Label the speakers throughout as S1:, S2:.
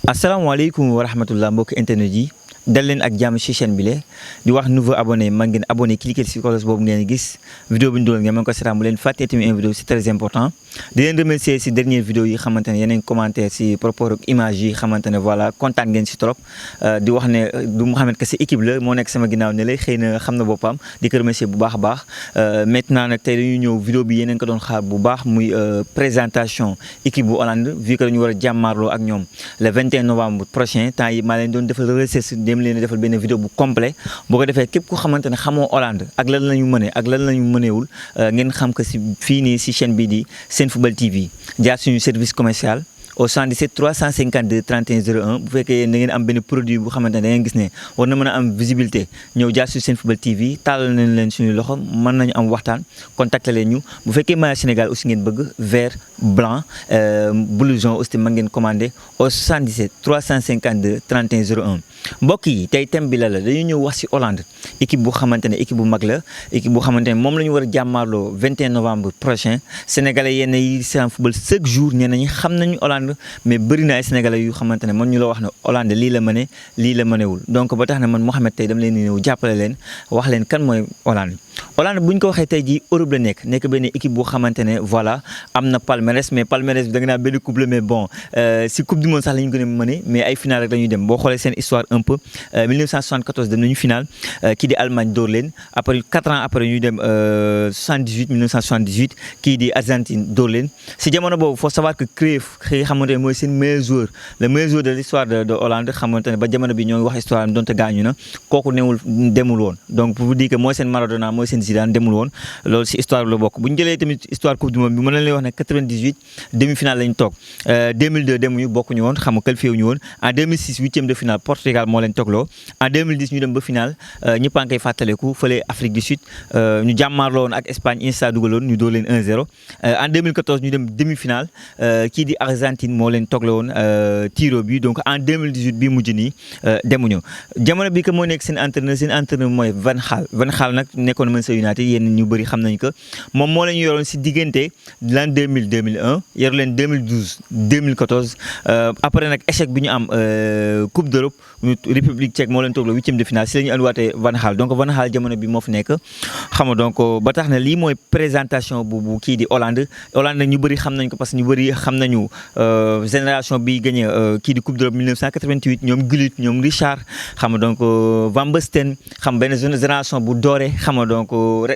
S1: asalaamaaleykum wa rahmatullah mbokk internet yi dal leen ak jàmm ci chaîne bi le di wax nouveau abonné man ngeen abonné cliquer ci cloche boobu ngeen gis vidéo bi ñu doon ngeen mën ko seetaan bu leen fàttee tamit une vidéo c'est très important di leen remercier ci dernière vidéo yi xamante ne yeneen commentaire ci par rapport ak image yi xamante ne voilà kontaan ngeen ci trop di wax ne du Mouhamed Kassé équipe la moo nekk sama ginnaaw ne lay xëy na xam na boppam di ko remercier bu baax a baax maintenant nag tey dañuy ñëw vidéo bi yeneen ko doon xaar bu baax muy présentation équipe bu Hollande vu que dañu war a jàmmaarloo ak ñoom le 21 novembre prochain temps yi maa leen doon defal recherche dem leen defal benn vidéo bu complet boo ko defee képp ku xamante ne xamoo Hollande ak lan lañu mëne ak lan lañu mënewul ngeen xam que si fii nii si chaîne bi di Senfootball TV jaar suñu service commercial au 77 352 31 01 bu fekkee da ngeen am benn produit bu xamante ne da ngeen gis ne war na mën a am visibilité ñëw jaar sur Senfootball TV tàllal nañ leen suñu loxo mën nañu am waxtaan contacter leen ñu bu fekkee maillot Sénégal aussi ngeen bëgg vert blanc blouson aussi mën ngeen commandé au 77 352 31 01 mbokk yi tey thème bi la dañuy ñëw wax ci Hollande équipe bu xamante ne équipe bu mag la équipe bu xamante ne moom la ñu war a jàmmaarloo 21 novembre prochain sénégalais yenn yi seen football chaque jour ñenn ñi xam nañu Hollande mais bëri na ay sénégalais yu xamante ne man ñu la wax ne Hollande lii la mëne lii la mënewul donc ba tax na man Mouhamed tey dama leen di ñëw jàppale leen wax leen kan mooy Hollande. Hollande bu ñu ko waxee tey jii Europe la nekk benn équipe bu xamante ne voilà am na palmarès mais palmarès bi da nga naan benn coupe la mais bon si coupe du monde sax la ñu gën a mëne mais ay final rek la ñuy dem boo xoolee seen histoire un peu 1974 dem nañu final kii di Allemagne dóor leen après 4 ans après ñu dem 1978 kii di Argentine dóor leen si jamono boobu faut savoir que Cruyff xëy xamante ne mooy seen meilleur joueur le meilleur joueur de l'histoire de Hollande xamante ne ba jamono bi ñoo ngi wax histoire am donte gaañu na kooku demul woon donc pour vous dire que mooy seen Maradona mooy seen Zidane demul woon loolu si histoire bi la bokk bu ñu jëlee tamit histoire coupe du monde bi mën nañ lay wax ne 98 demi-finale lañ toog 2002 demuñu bokkuñu woon xam nga qualifié wuñu woon en 2006 huitième de finale Portugal moo leen toogloo en 2010 ñu dem ba finale ñëpp a ngi koy fàttaleku fële Afrique du Sud ñu jàmmaarloo woon ak Espagne Iniesta dugaloon ñu doo leen 1-0 en 2014 ñu dem demi-finale kii di Argentine moo leen toogloo woon tiro bi donc en 2018 bii mujj nii demuñu jamono bi que moo nekk seen entraîneur mooy Van Gaal nag nekkoon Manchester United yéen ñu bëri xam nañu ko moom moo leen yoroon si diggante l'an 2000 2001 yor leen 2012 2014 après nag échec bi ñu am Coupe d'Europe République tchèque moo leen toogloo huitième de finale si la ñu andiwaatee Van Gaal donc Van Gaal jamono bi moo fi nekk xam nga donc ba tax na lii mooy présentation bu kii di Hollande nag ñu bëri xam nañ ko parce que ñu bëri xam nañu génération bi gagné kii di Coupe d'Europe 1988 ñoom Gullit ñoom Richard xam nga donc Van Basten xam benn génération bu doore xam nga donc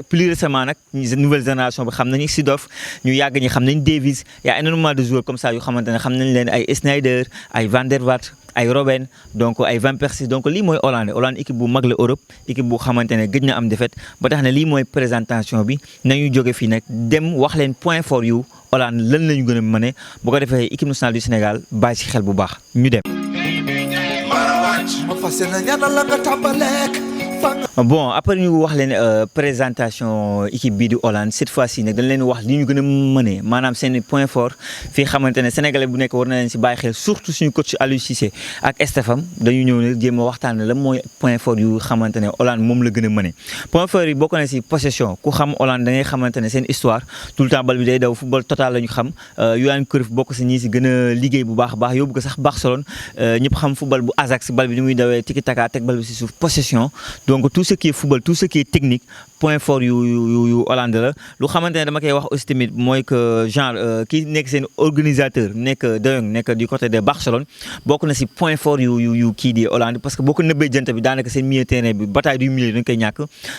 S1: plus récemment nag nouvelle génération bi xam nañu Seedorf ñu yàgg ñi xam nañu Davies y a énormément de joueurs comme ça yu xamante ne xam nañ leen ay Sneijder ay Van der Vaart ay Robben donc ay Van Persie donc lii mooy Hollande équipe bu mag la Europe équipe bu xamante ne gëj na am défaite ba tax na lii mooy présentation bi nañu jóge fii nag dem wax leen point fort yu Hollande lan la ñu gën a mëne bu ko defee équipe nationale du Sénégal bàyyi si xel bu baax ñu dem. Bon après ñu wax leen présentation équipe bii di Hollande cette fois-ci nag dañ leen wax li ñu gën a mëne maanaam seen point fort fii xamante ne sénégalais bu nekk war na leen si bàyyi xel surtout suñu coach Aliou Cissé ak stafam dañu ñëw nag jéem a waxtaan la mooy point fort yu xamante ne Hollande moom la gën a mëne point fort yi bokk na si possession ku xam Hollande da ngay xamante ne seen histoire tout le temps bal bi day daw football total la ñu xam Johan Cruyff bokk si ñii si gën a liggéey bu baax a baax yóbbu ko sax Barcelone ñëpp xam football bu Ajax bal bi ni muy dawee tiki taka teg bal bi si suuf possession donc tout ce qui est football tout ce qui est technique point fort yu Hollande la lu xamante ne dama koy wax aussi tamit mooy que genre kii nekk seen organisateur nekk De Jong nekk du côté de Barcelone bokk na si point fort yu kii di Hollande parce que boo ko nëbbee jant bi daanaka seen milieu terrain bi bataille du milieu dañ koy ñàkk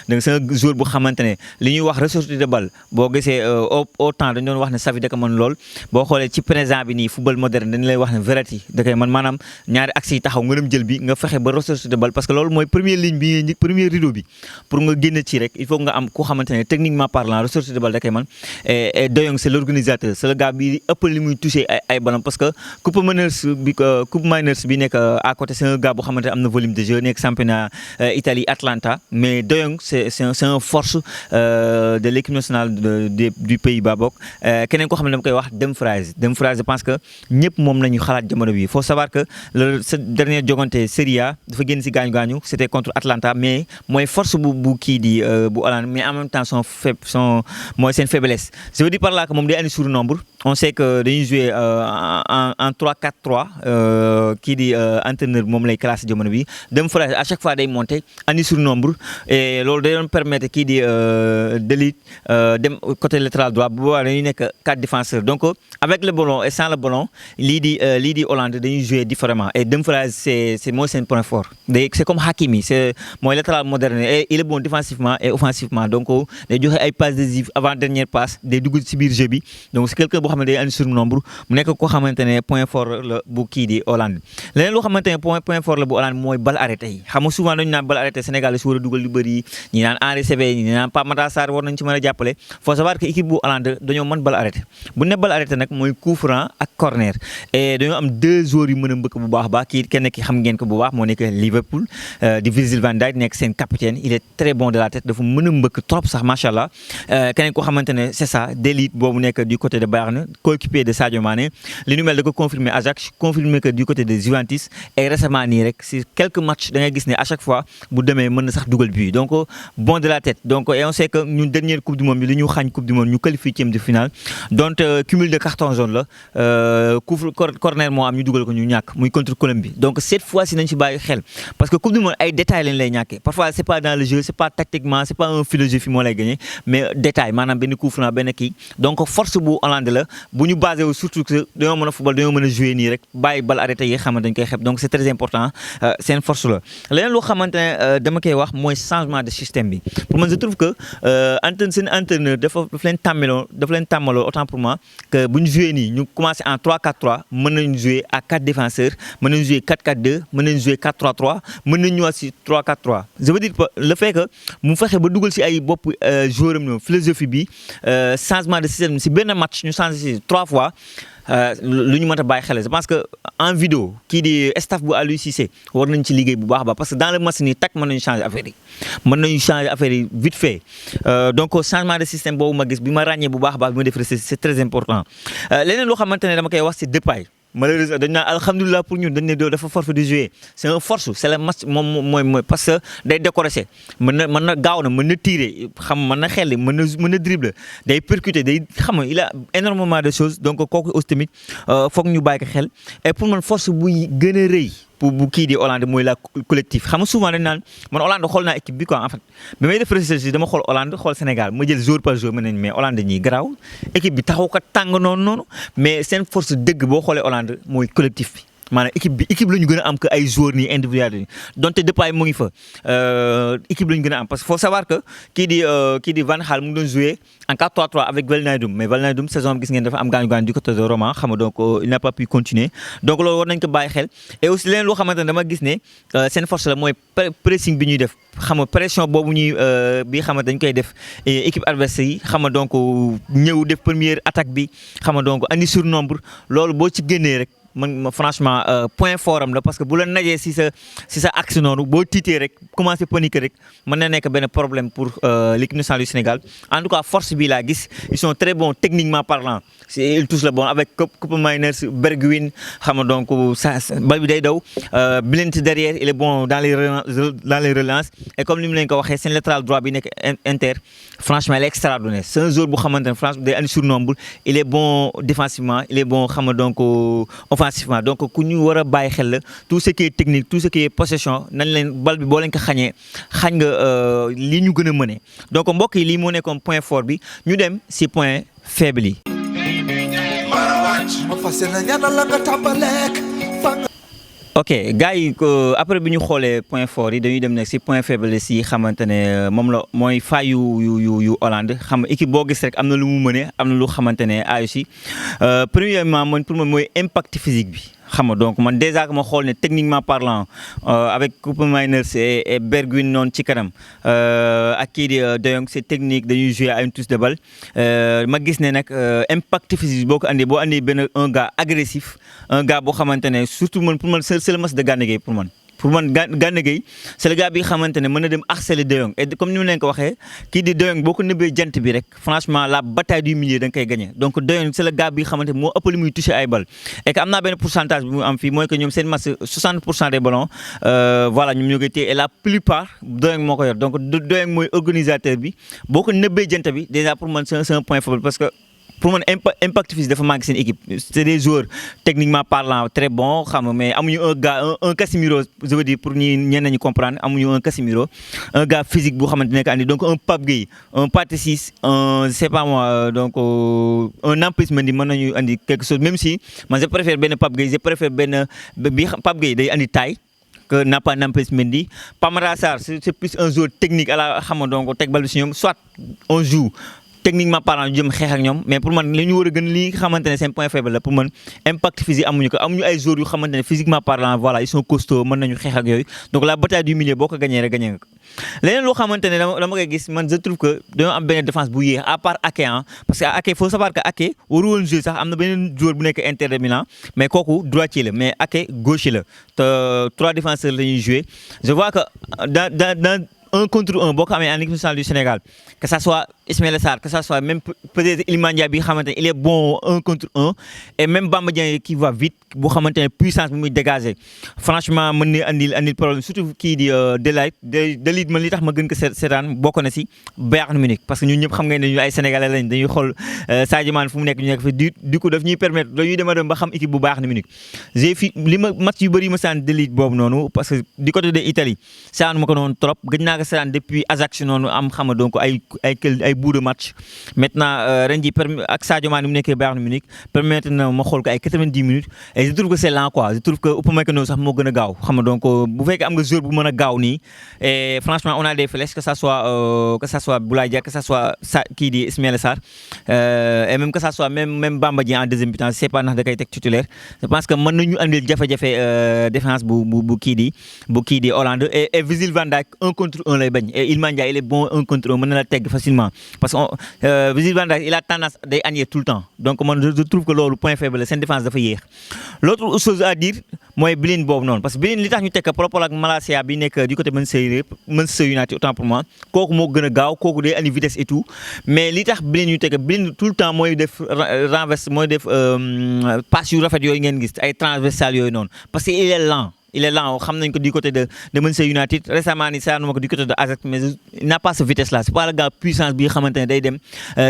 S1: donc c'est un joueur bu xamante ne li ñuy wax ressortie de balle boo gisee au temps dañu doon wax ne Xavi da ko mën lool boo xoolee ci présent bi nii football moderne dañu lay wax ne Verratti da koy mën maanaam ñaari axe yi taxaw nga dem jël bi nga fexe ba ressortie de balle parce que loolu mooy première ligne bi premier rideau bi pour nga génn ci rek il faut nga am ku xamante ne techniquement parlant ressortie de balle da koy man et De Jong c'est l'organisateur c'est le gars bi ëpp li muy touché ay ballon parce que coupe Miners bi nekk à côté c'est un gars bu xamante ne am na volume de jeu nekk championnat Italie Atlanta mais De Jong c'est un force de l'équipe nationale du Pays-Bas bokk keneen koo xam ne dama koy wax Dumfries je pense que ñëpp moom la ñu xalaat jamono bi il faut savoir que le dernier jogante Serie A dafa génn si gaañu c'était contre Atlanta mais mooy force bu kii di bu Hollande mais en même temps mooy seen faiblesse je veux dire par là que moom day andi surnombre on sait que dañuy jouer en 3-4-3 kii di entraîneur moom lay classé jamono bi dem fra à chaque fois day monter andi surnombre et loolu day doon permettre kii di de Ligt dem côté latéral droit bu boobaa dañuy nekk 4 défenseurs donc avec le ballon et sans le ballon lii di Hollande dañuy jouer différemment et Dumfries c'est mooy seen point fort c'est comme Hakimi c'est mooy latéral moderne et il est bon défensivement et offensivement donc day joxe ay passes décisives avant dernière passe day dugg ci biir jeu bi donc c'est quelqu'un boo xam ne day andi surnombre mu nekk koo xamante ne point fort la bu kii di Hollande leneen loo xamante ne point fort la bu Hollande mooy balle arrêté yi xam nga souvent dañu naan balle arrêté Sénégal si war a dugal lu bëri ñi naan Henri Saivet ñi naan Pape Matar Sarr war nañ ci mën a jàppale faut savoir que équipe bu Hollande dañoo mën balle arrêté bu ne balle arrêté nag mooy coup franc ak corner et dañoo am 2 joueurs yu mën a mbëkk bu baax baax kii kenn ki xam ngeen ko bu baax moo nekk Liverpool di Virgil van Dijk nekk seen capitaine il est très bon de la tête dafa mën a mbëkk trop sax macha allah keneen koo xamante ne c'est ça de Ligt boobu nekk du côté de Bayern coéquipier de Sadio Mané li nu mel da ko confirmer Ajax confirmer que du côté de Juventus et récemment nii rek si quelques matchs da ngay gis ne à chaque fois bu demee mën na sax dugal but donc bon de la tête donc et on sait que ñun dernière coupe du monde bi li ñu xañ coupe du monde ñu qualifié de finale donc cumul de carton jaune la corner moo am ñu dugal ko ñu ñàkk muy contre Colombie donc cette fois ci nañ ci bàyyi xel parce que coupe du monde ay détails lañ lay ñàkkee parfois c'est pas dans le jeu c'est pas tactiquement c'est pas un philosophie moo lay gagné mais détail maanaam benn coup franc benn kii donc force bu Hollande la bu ñu basé wu surtout que dañoo mën a football dañoo mën a jouer nii rek bàyyi bal arrêté yi xamante dañ koy xeeb donc c'est très important seen force la leneen loo xamante ne dama koy wax mooy changement de système bi pour moi je trouve que seen entraîneur dafa leen tàmmaloo autant pour moi que bu ñu jouer nii ñu commencé en 3-4-3 mën nañu jouer à 4 défenseurs mën nañu jouer 4-4-2 mën nañu jouer 4-3-3 mën nañu ñëwaat si 3-4-3 je veux dire le fait que mu fexe ba dugal si ay bopp joueur am philosophie bi changement de système si benn match ñu changé si 3 fois lu ñu mën a bàyyi xel je pense que en vidéo kii di staff bu Aliou Cissé war nañ ci liggéey bu baax a baax parce que dans le match nii tak mën nañu changer affaire yi vite fait donc changement de système boobu ma gis bi ma ràññee bu baax a baax bi ma def c'est très important leneen loo xamante ne dama koy wax c'est Depay malheureusement dañu naan alhamdulilah pour ñun dañu ne dafa forfait de jouer c'est un force c'est le match moom mooy parce que day décorer mën na gaaw na mën na tirer mën na xel mën na dribbler day percuter day xam nga il a énormément de choses donc kooku aussi tamit foog ñu bàyyi ko xel et pour man force buy gën a rëy bu kii di Hollande mooy la collectif xam nga souvent dañu naan man Hollande xool naa équipe bi quoi en fait bi may def recherche dama xool Hollande xool Sénégal ma jël jour par jour ma ne mais Hollande ñii garaaw équipe bi taxaw ko tàng noonu mais seen force dëgg boo xoolee Hollande mooy collectif bi maanaam équipe la ñu gën a am que ay joueurs nii individuels donte Depay mu ngi fa équipe la ñu gën a am parce que faut savoir que kii di Van Gaal mu ngi doon jouer en 4-3-3 avec Wijnaldum mais Wijnaldum saison bi gis ngeen dafa am gaañu du côté de Roma xam nga donc il n'a pas pu continuer donc loolu war nañ ko bàyyi xel et aussi leneen loo xamante ne dama gis ne seen force la mooy pressing bi ñuy def xam nga pression boobu ñuy bi xam nga dañ koy def équipe adversaire yi xam nga donc ñëw def première attaque bi xam nga donc andi surnombre loolu boo ci génnee rek. man franchement point fort am la parce que bu la najee si sa axe noonu boo tiitee rek commencé paniquer rek mën na nekk benn problème pour l'équipe nationale du Sénégal en tout cas force bi laa gis ils sont très bons techniquement parlant ils touchent le bon avec Koppin Mainers Bergwijn xam nga donc ça bal bi day daw Blind derrière il est bon dans les relances et comme ni mu leen ko waxee seen latéral droit bi nekk Inter franchement il est extraordinaire c'est un joueur bu xamante ne franchement day andi surnombre il est bon défensivement il est bon xam nga donc offensivement donc ku ñu war a bàyyi xel la tout ce qui est technique tout ce qui est possession nañ leen bal bi boo leen ko xañ nga li ñu gën a mëne donc mbokk yi lii moo nekkoon point fort bi ñu dem si point faible yi. ok gars yi après bi ñu xoolee point fort yi dañuy dem nag si point faible si xamante ne moom la mooy fay yu Hollande xam nga équipe boo gis rek am na lu mu mëne am na lu xamante ne ayu si premièrement man pour man mooy impact physique bi xam nga donc man déjà que ma xool ne techniquement parlant avec Koppin Mainers et Bergwijn noonu ci kanam ak kii di De Jong c'est technique dañuy jouer à une touche de balle ma gis ne nag impact physique boo ko andee boo andee benn un gars agressif un gars boo xamante ne surtout man pour man c'est le match de Gana Gueye pour man pour man Gana Gueye c'est le gars bi xamante ne mën na dem harceler De Jong et comme ni mu leen ko waxee kii di De Jong boo ko nëbbee jant bi rek franchement la bataille du milieu da nga koy gagné donc De Jong c'est le gars bi xamante ne moo ëpp li muy touché ay bal et que am naa benn pourcentage bi mu am fii mooy que ñoom seen match 60% des ballons voilà ñoom ñoo koy téye et la plupart De Jong moo ko yor donc De Jong mooy organisateur bi boo ko nëbbee jant bi déjà pour man c'est un point faible parce que pour man impact physique dafa manqué seen équipe c'est des joueurs techniquement parlant très bons xam nga mais amuñu un gars un Casemiro je veux dire pour ñenn ñi comprendre amuñu un Casemiro un gars physique bu xamante ne que andi donc un Pape Gueye un Pathé Ciss un c'est pas moi donc un Nampalys Mendy mën nañu andi quelque chose même si man je préfère benn Pape Gueye je préfère benn bi Pape Gueye day andi taille que n'a pas Nampalys Mendy. Pape Sarr c'est plus un joueur technique à la xam nga donc teg bal bi si ñoom soit on joue techniquement parlant ñu jëm xeex ak ñoom mais pour man li ñu war a gën li nga xamante ne seen point faible la pour man impact physique amuñu ko amuñu ay joueurs yu xamante ne physiquement parlant voilà ils sont costauds mën nañu xeex ak yooyu donc la bataille du milieu boo ko gagné rek gagné nga ko. leneen loo xamante ne dama koy gis man je trouve que dañoo am benn défense bu yéex à part Ake parce que Ake faut savoir que Ake waru woon jouer sax am na beneen joueur bu nekk Inter de Milan mais kooku droitier la mais Ake gaucher la te 3 défenseurs la ñuy jouer je vois que dans un contre un boo ko amee en équipe nationale du Sénégal que ça soit Ismaïla Sarr que ça soit même peut-être Iliman Ndiaye bi xamante ne il est bon un contre un et même Bamba Dieng qui va vite boo xamante ne puissance bi muy dégager franchement mën na andil problème surtout kii di Delite man li tax ma gën ko seetaan bokk na si Bayern Munich parce que ñun ñëpp xam nga ne ñu ay sénégalais lañ dañuy xool Sadio Mané fu mu nekk ñu nekk fa du coup daf ñuy permettre dañuy dem ba xam équipe bu Bayern Munich j'ai fi li ma match yu bëri ma saan Delite boobu noonu parce que du côté de Italie saan ma ko noonu trop gëj naa ko seetaan depuis Ajax noonu am xam nga donc ay bout de match maintenant ren ji ak Sadio Mané mu nekkee Bayern Munich permettre na ma xool ko ay 90 minutes et je trouve que c'est lent quoi je trouve que Upamecano sax moo gën a gaaw xam nga donc bu fekkee am nga joueur bu mën a gaaw nii et franchement on a des flèches que ça soit Boulaye Dia que ça soit kii di Ismaïla Sarr et même que ça soit même Bamba Dieng en deuxième mi-temps c'est pas ndax da koy teg titulaire je pense que mën nañu andil jafe-jafe défense bu kii di Hollande et Virgil van Dijk un contre un lay bañ et Iliman Ndiaye il est bon un contre un mën na la teg facilement parce que Virgil van Dijk il a tendance day añee tout le temps donc man je trouve que loolu point faible la seen défense dafa yéex l'autre chose à dire mooy Blin boobu noonu parce que Blin li tax ñu teg par rapport ak Malacia bi nekk du côté Manchester United autant pour moi kooku moo gën a gaaw kooku day andi vitesse et tout mais li tax Blin ñu teg Blin tout le temps mooy def renverse mooy def passe yu rafet yooyu ngeen gis ay transversales yooyu noonu parce que il est lent xam nañ ko du côté de Manchester United récemment ni saa nu ma ko du côté de Ajax mais il n'a pas cette vitesse là c'est pas le gars puissance bi xamante ne day dem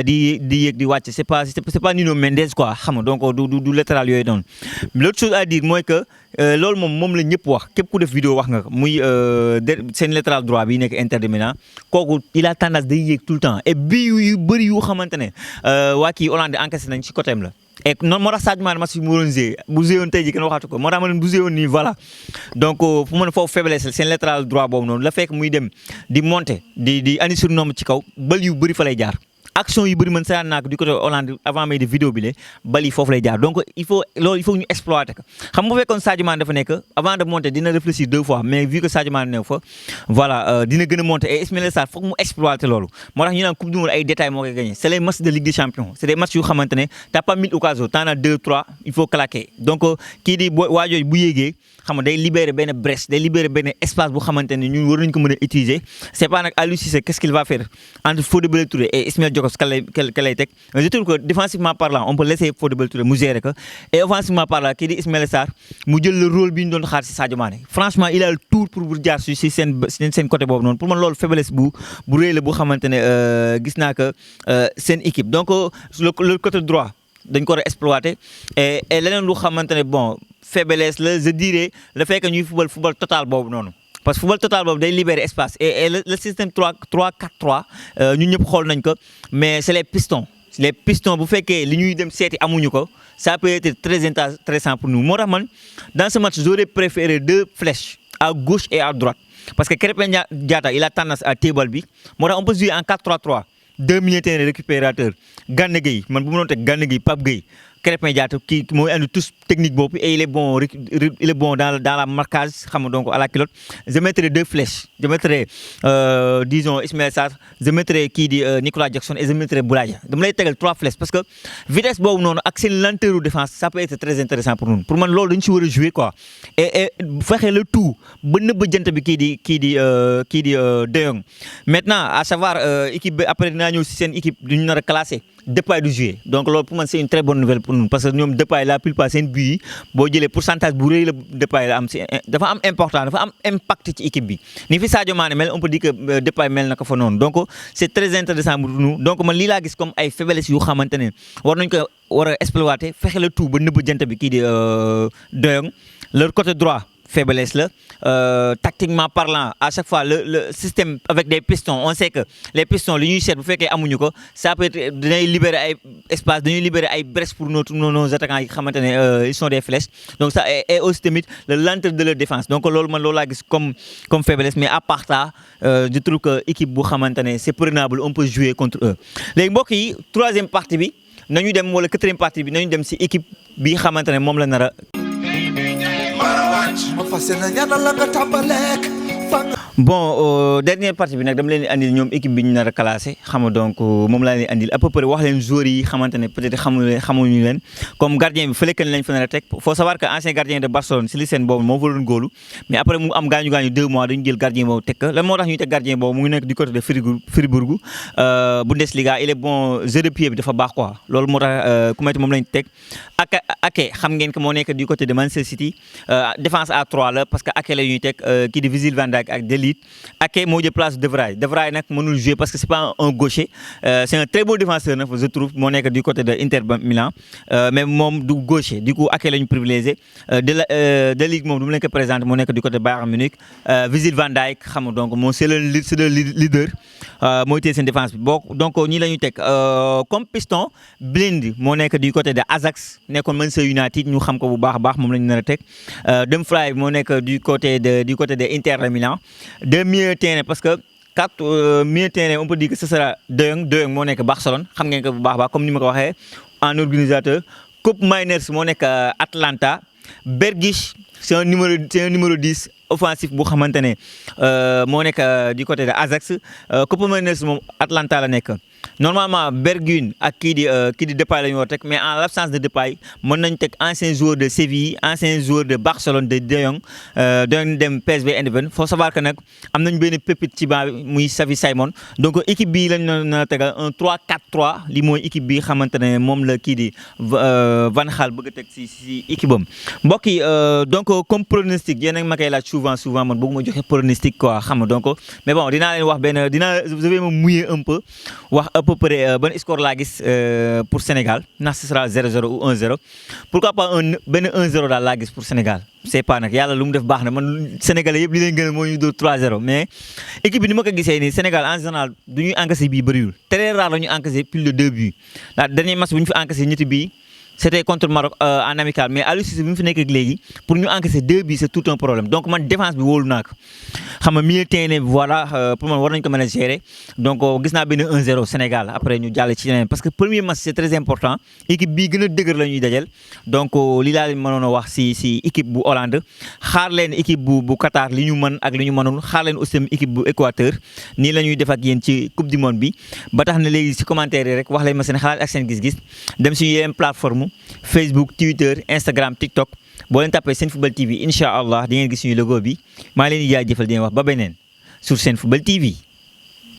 S1: di yéeg di wàcc c'est pas Nuno Mendes quoi xam nga donc du latéral yooyu noonu l'autre chose à dire mooy que loolu moom la ñëpp wax képp ku def vidéo wax nga ko muy seen latéral droit bi nekk Inter de Milan kooku il a tendance day yéeg tout le temps et bi yu bëri yu xamante ne waa kii Hollande encaissé nañ ci côté am la et noonu moo tax Sadio Mané match bi mu waroon jouer bu jouer woon tey jii kenn waxatu ko moo tax ma ne bu jouer woon nii voilà donc fu mu ne foofu faiblesse seen latéral droit boobu noonu la fekk muy dem di monter di andi surnombre ci kaw bal yu bëri fa lay jaar action yu bëri man seetaan naa ko du côté Hollande avant may def vidéo bi bal yi foofu lay jaar donc il faut ñu exploiter ko xam nga bu fekkoon Sadio Mané dafa nekk avant de monter dina réfléchir 2 fois mais vu que Sadio Mané ne fa voilà dina gën a monter et Ismaïla Sarr foog mu exploiter loolu moo tax ñu naan coupe du monde ay détails moo koy gagné c'est les matchs de Ligue des Champions c'est des matchs yu xamante ne t'as pas 1000 occasions t'en as 2 3 il faut claquer donc kii di waajooju bu yéegee xam nga day libérer benn brèche day libérer benn espace bu xamante ne ñun war nañu ko mën a utiliser c'est pas nag Aliou Cissé qu'est-ce qu'il va faire entre Fodé Ballo-Touré et Ismaël Jakobs ka lay teg je trouve que défensivement parlant on peut laisser Fodé Ballo-Touré mu gérer ko et offensivement parlant kii di Ismaïla Sarr mu jël le rôle bi ñu doon xaar ci Sadio Mané franchement il a le tout pour jaar ci seen côté boobu noonu pour man loolu faiblesse bu rëy la bu xamante ne gis naa que seen équipe donc le côté droit dañ ko war a exploiter et leneen lu xamante ne bon faiblesse la je dirais le fait que ñuy football total boobu noonu parce que football total boobu day libérer espace et le système 3-4-3 ñun ñëpp xool nañ ko mais c'est les pistons bu fekkee li ñuy dem seeti amuñu ko ça peut être très intéressant pour nous moo tax man dans ce match j'aurais préféré 2 flèches à gauche et à droite parce que Krépin Diatta il a tendance à téye bal bi moo tax on peut jouer en 4-3-3 2 milieux de terrain récupérateurs Gana Gueye man bu ma doon teg Gana Gueye Pape Gueye Krépin Diatta qui mooy andi tous technique boobu et il est bon dans la marquage xam nga donc à la culotte. Je mettrai 2 flèches je mettrai disons Ismaël Sarr je mettrai kii di Nicolas Jackson et je mettrai Boulaye Dia dama lay tegal 3 flèches parce que vitesse boobu noonu ak seen lenteur défense ça peut être très intéressant pour nous pour man loolu dañu ci war a jouer quoi et fexe le tout ba nëbb jant bi kii di De Jong maintenant à savoir équipe bi après dinaa ñëw si seen équipe du ñu nar a classé Depay du jouer donc loolu pour man c'est une très bonne nouvelle pour nous parce que ñoom Depay la plupart seen but yi boo jëlee pourcentage bu rëy la Depay la am si dafa am important dafa am impact ci équipe bi ni fi Sadio Mané mel on peut dire que Depay mel na ko fa noonu donc c'est très intéressant pour nous donc man lii laa gis comme ay faiblesses yu xamante ne war nañ ko war a exploiter fexe le tout ba nëbb jant bi kii di De Jong leur côté droit faiblesse là tactiquement parlant à chaque fois le système avec des pistons on sait que les pistons li ñuy seet bu fekkee amuñu ko ça peut être dañuy libérer ay espace dañuy libérer ay brèches pour nos attaquants yi xamante ne ils sont des flèches donc ça et aussi tamit le lenteur de leur défense donc loolu man loolu laa gis comme faiblesse mais à part ça je trouve que équipe bu xamante ne c'est prenable on peut jouer contre eux léegi mbokk yi 3e partie bi nañu dem wala 4e partie bi nañu dem si équipe bi xamante ne moom la nar a bon dernière partie bi nag dama leen di andil ñoom équipe bi ñu nar a classé xam nga donc moom laa leen andil à peu près wax leen joueurs yi xamante ne peut-être xamuñu leen comme gardien bi fële kan lañ fa nar a teg faut savoir que ancien gardien de Barcelone si li seen boobu moo fa doon góolu mais après mu am gaañu 2 mois dañu jël gardien boobu teg ko lan moo tax ñuy teg gardien boobu mu ngi nekk du côté de Fribourg Bundesliga il est bon jeu de pied bi dafa baax quoi loolu moo tax ku metti moom lañ teg Ake xam ngeen que moo nekk du côté de Manchester City défense à 3 la parce que Ake la ñuy teg kii di Virgil van Dijk ak De Ligt Ake moo jël place De Vrij nag mënul jouer parce que c'est pas un gaucher c'est un très beau défenseur nag je trouve moo nekk du côté de Inter Milan mais moom du gaucher du coup Ake la ñu privilégié De Ligt moom du mu leen ko présenté moo nekk du côté Bayern Munich Virgil van Dijk xam nga donc moom c'est le leader mooy téye seen défense bi donc ñii la ñuy teg comme piston Blind moo nekk du côté de Ajax nekkoon Manchester United ñu xam ko bu baax a baax moom la ñu nar a teg Dumfries moo nekk du côté de Inter Milan 2 milieux terrain parce que 4 milieux terrain on peut dire que ce sera De Jong moo nekk Barcelone xam ngeen ko bu baax a baax comme ni ma ko waxee en organisateur Koop Meiners moo nekk Atlanta Bergisch c'est un numéro 10 offensif bu xamante ne moo nekk du côté de Ajax Koop Meiners moom Atlanta la nekk normalement Bergwijn ak kii di Depay la ñu war a teg mais en l'absence de Depay mën nañu teg ancien joueur de Séville ancien joueur de Barcelone de Jong dem PSV Eindhoven faut savoir que nag am nañu benn pépite ci banc bi muy Xavi Simons donc équipe bii lañu na tegal un 3-4-3 li mooy équipe bi xamante ne moom la kii di Van Gaal bëgg a teg si équipe am mbokk yi donc comme pronostic yéen a ma koy laaj souvent man bëgguma joxe pronostic quoi xam nga donc mais bon dinaa leen wax je vais me mouiller un peu wax à peu près ban score laa gis pour Sénégal ndax ce sera 0-0 ou 1-0 pourquoi pas benn 1-0 daal laa gis pour Sénégal c'est pas nag yàlla lu mu def baax na man Sénégalais yëpp li leen gën a moo ñu dóor 3-0 mais équipe bi ni ma ko gisee nii Sénégal en général du ñuy encaissé bii bëriwul très rare la ñu encaissé plus de 2 buts la dernier match bu ñu fi encaissé ñetti bii c'était contre Maroc en amical mais Aliou Cissé bi mu fi nekk ak léegi pour ñu encaisser 2 buts c'est tout un problème donc man défense bi wóolu naa ko xam nga milieu terrain bi voilà pour man war nañu ko mën a gérer donc gis naa benn 1-0 Sénégal après ñu jàll ci leneen parce que premier match c'est très important équipe bii gën a dëgër la ñuy dajal donc lii laa leen mënoon a wax si équipe bu Hollande xaar leen équipe bu Qatar li ñu mën ak li ñu mënul xaar leen aussi équipe bu Équateur nii la ñuy def ak yéen ci coupe du monde bi ba tax na léegi si commentaire yi rek wax leen ma seen xalaat ak seen gis-gis dem si yeneen plateforme Facebook Twitter Instagram TikTok boo leen tapé Senfootball TV incha allah di ngeen gis suñu logo bi maa leen di jaajëfal di leen wax ba beneen sur Senfootball TV.